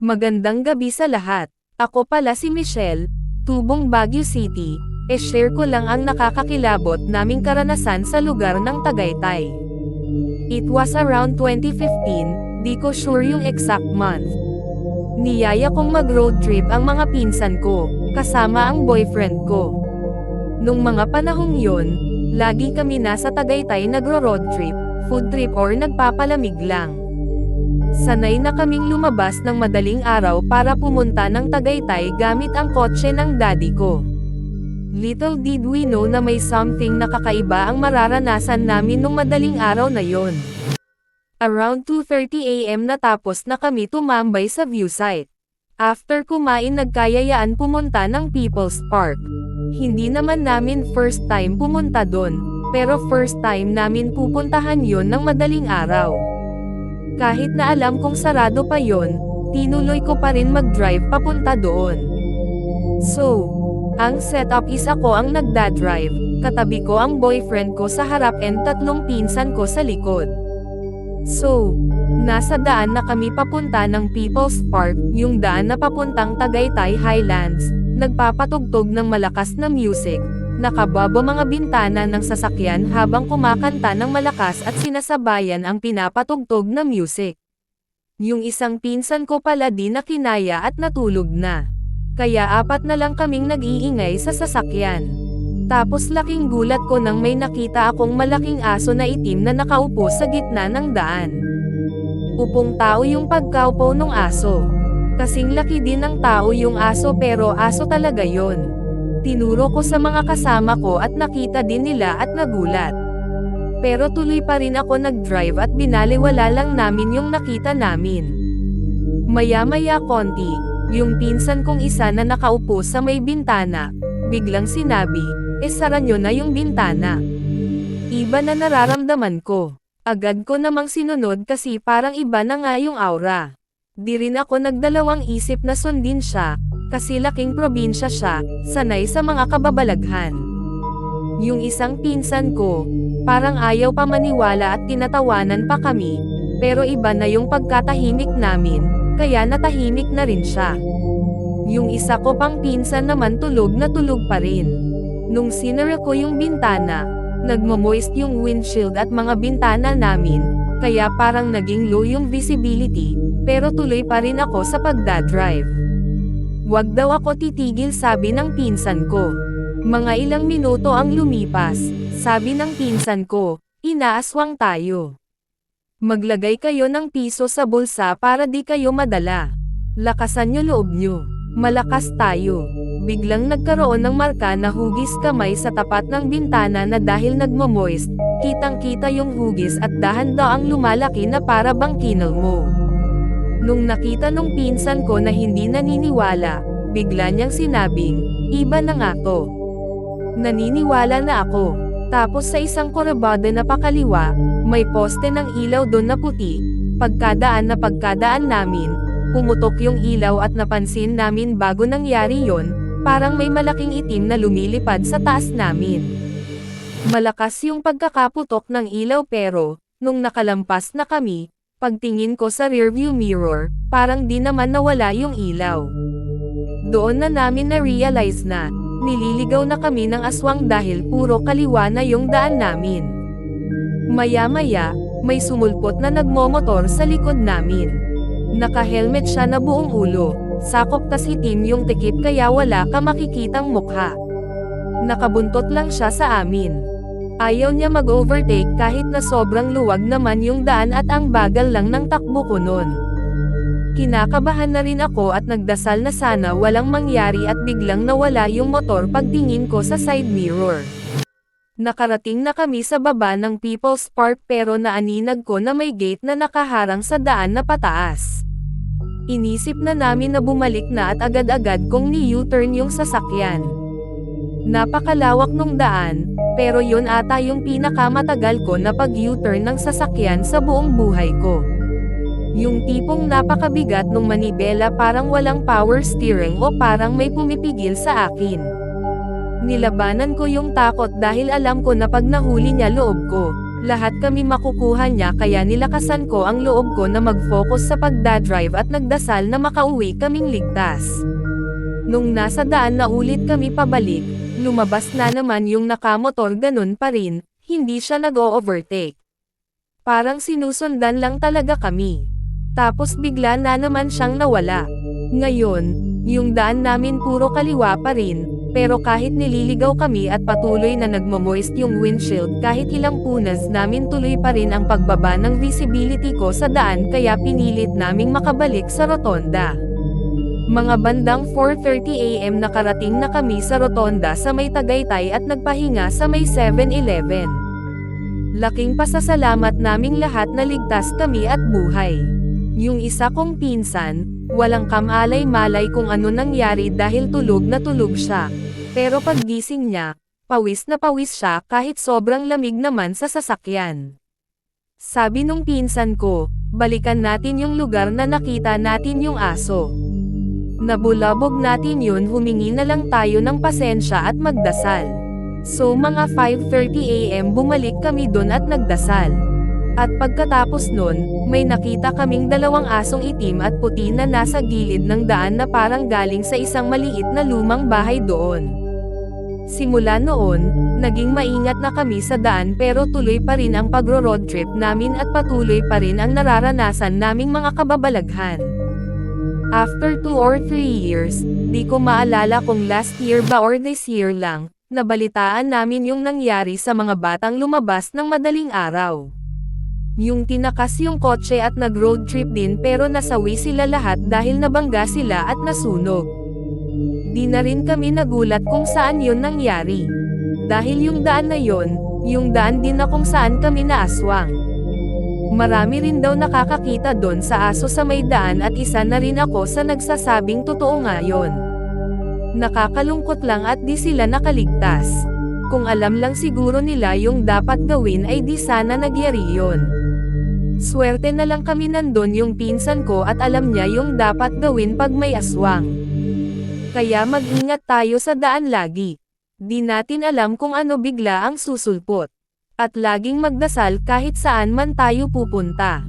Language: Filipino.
Magandang gabi sa lahat. Ako pala si Michelle, tubong Baguio City. E-share ko lang ang nakakakilabot naming karanasan sa lugar ng Tagaytay. It was around 2015, di ko sure yung exact month. Niyaya kong mag-road trip ang mga pinsan ko, kasama ang boyfriend ko. Nung mga panahong yon, lagi kami nasa Tagaytay nagro-road trip, food trip or nagpapalamig lang. Sanay na kaming lumabas ng madaling araw para pumunta ng Tagaytay gamit ang kotse ng daddy ko. Little did we know na may something na kakaiba ang mararanasan namin nung madaling araw na yon. Around 2:30 AM natapos na kami tumambay sa view site. After kumain nagkayayaan pumunta ng People's Park. Hindi naman namin first time pumunta doon, pero first time namin pupuntahan yon ng madaling araw. Kahit na alam kong sarado pa yon, tinuloy ko pa rin mag-drive papunta doon. So, ang setup is ako ang nagdadrive, katabi ko ang boyfriend ko sa harap and tatlong pinsan ko sa likod. So, nasa daan na kami papunta ng People's Park, yung daan na papuntang Tagaytay Highlands, nagpapatugtog ng malakas na music. Nakababa mga bintana ng sasakyan habang kumakanta ng malakas at sinasabayan ang pinapatugtog na music. Yung isang pinsan ko pala di na kinaya at natulog na. Kaya apat na lang kaming nag-iingay sa sasakyan. Tapos laking gulat ko nang may nakita akong malaking aso na itim na nakaupo sa gitna ng daan. Upong tao yung pagkaupo ng aso. Kasing laki din ng tao yung aso pero aso talaga yon. Tinuro ko sa mga kasama ko at nakita din nila at nagulat. Pero tuloy pa rin ako nag-drive at binaliwala lang namin yung nakita namin. Maya-maya konti, yung pinsan kong isa na nakaupo sa may bintana, biglang sinabi, sara nyo na yung bintana. Iba na nararamdaman ko. Agad ko namang sinunod kasi parang iba na nga yung aura. Di rin ako nagdalawang isip na sundin siya, kasi laking probinsya siya, sanay sa mga kababalaghan. Yung isang pinsan ko, parang ayaw pa maniwala at tinatawanan pa kami, pero iba na yung pagkatahimik namin, kaya natahimik na rin siya. Yung isa ko pang pinsan naman tulog na tulog pa rin. Nung sinara ko yung bintana, nagmo-moist yung windshield at mga bintana namin, kaya parang naging low yung visibility, pero tuloy pa rin ako sa pagdadrive. Wag daw ako titigil sabi ng pinsan ko. Mga ilang minuto ang lumipas, sabi ng pinsan ko, inaaswang tayo. Maglagay kayo ng piso sa bulsa para di kayo madala. Lakasan nyo loob nyo. Malakas tayo. Biglang nagkaroon ng marka na hugis kamay sa tapat ng bintana na dahil nagmo-moist, kitang-kita yung hugis at dahan-daang lumalaki na para bang kinal mo. Nung nakita nung pinsan ko na hindi naniniwala, bigla niyang sinabing, iba na nga to. Naniniwala na ako. Tapos sa isang korabada na pakaliwa, may poste ng ilaw doon na puti. Pagkadaan namin, pumutok yung ilaw at napansin namin bago nangyari yon, parang may malaking itim na lumilipad sa taas namin. Malakas yung pagkakaputok ng ilaw pero, nung nakalampas na kami, pagtingin ko sa rearview mirror, parang di naman nawala yung ilaw. Doon na namin na-realize na, nililigaw na kami ng aswang dahil puro kaliwa na yung daan namin. Maya-maya, may sumulpot na nagmomotor sa likod namin. Naka-helmet siya na buong ulo, sakop tas itim yung tikip kaya wala ka makikitang mukha. Nakabuntot lang siya sa amin. Ayaw niya mag-overtake kahit na sobrang luwag naman yung daan at ang bagal lang ng takbo ko nun. Kinakabahan na rin ako at nagdasal na sana walang mangyari at biglang nawala yung motor pagtingin ko sa side mirror. Nakarating na kami sa baba ng People's Park pero naaninag ko na may gate na nakaharang sa daan na pataas. Inisip na namin na bumalik na at agad-agad kong ni-U-turn yung sasakyan. Napakalawak nung daan, pero yun ata yung pinakamatagal ko na pag-U-turn ng sasakyan sa buong buhay ko. Yung tipong napakabigat nung manibela parang walang power steering o parang may pumipigil sa akin. Nilabanan ko yung takot dahil alam ko na pag nahuli niya loob ko, Lahat kami makukuha niya kaya nilakasan ko ang loob ko na mag-focus sa pagdadrive at nagdasal na makauwi kaming ligtas. Nung nasa daan na ulit kami pabalik, lumabas na naman yung nakamotor ganun pa rin, hindi siya nag-o-overtake. Parang sinusundan lang talaga kami. Tapos bigla na naman siyang nawala. Ngayon, yung daan namin puro kaliwa pa rin, pero kahit nililigaw kami at patuloy na nagmamoist yung windshield kahit ilang punas namin tuloy pa rin ang pagbaba ng visibility ko sa daan kaya pinilit naming makabalik sa rotonda. Mga bandang 4:30 AM nakarating na kami sa rotonda sa may Tagaytay at nagpahinga sa may 7-Eleven. Laking pasasalamat naming lahat na ligtas kami at buhay. Yung isa kong pinsan, walang kamalay-malay kung ano nangyari dahil tulog na tulog siya. Pero paggising niya, pawis na pawis siya kahit sobrang lamig naman sa sasakyan. Sabi nung pinsan ko, balikan natin yung lugar na nakita natin yung aso. Nabulabog natin yun, humingi na lang tayo ng pasensya at magdasal. So mga 5:30 AM bumalik kami dun at nagdasal. At pagkatapos nun, may nakita kaming dalawang asong itim at puti na nasa gilid ng daan na parang galing sa isang maliit na lumang bahay doon. Simula noon, naging maingat na kami sa daan pero tuloy pa rin ang pagro-road trip namin at patuloy pa rin ang nararanasan naming mga kababalaghan. After 2 or 3 years, di ko maalala kung last year ba or this year lang, nabalitaan namin yung nangyari sa mga batang lumabas ng madaling araw. Yung tinakas yung kotse at nag-road trip din pero nasawi sila lahat dahil nabangga sila at nasunog. Di na rin kami nagulat kung saan yun nangyari. Dahil yung daan na yun, yung daan din na kung saan kami naaswang. Marami rin daw nakakakita doon sa aso sa may daan at isa na rin ako sa nagsasabing totoo nga yun. Nakakalungkot lang at di sila nakaligtas. Kung alam lang siguro nila yung dapat gawin ay di sana nagyari yun. Swerte na lang kami nandun yung pinsan ko at alam niya yung dapat gawin pag may aswang. Kaya mag-ingat tayo sa daan lagi. Di natin alam kung ano bigla ang susulpot. At laging magdasal kahit saan man tayo pupunta.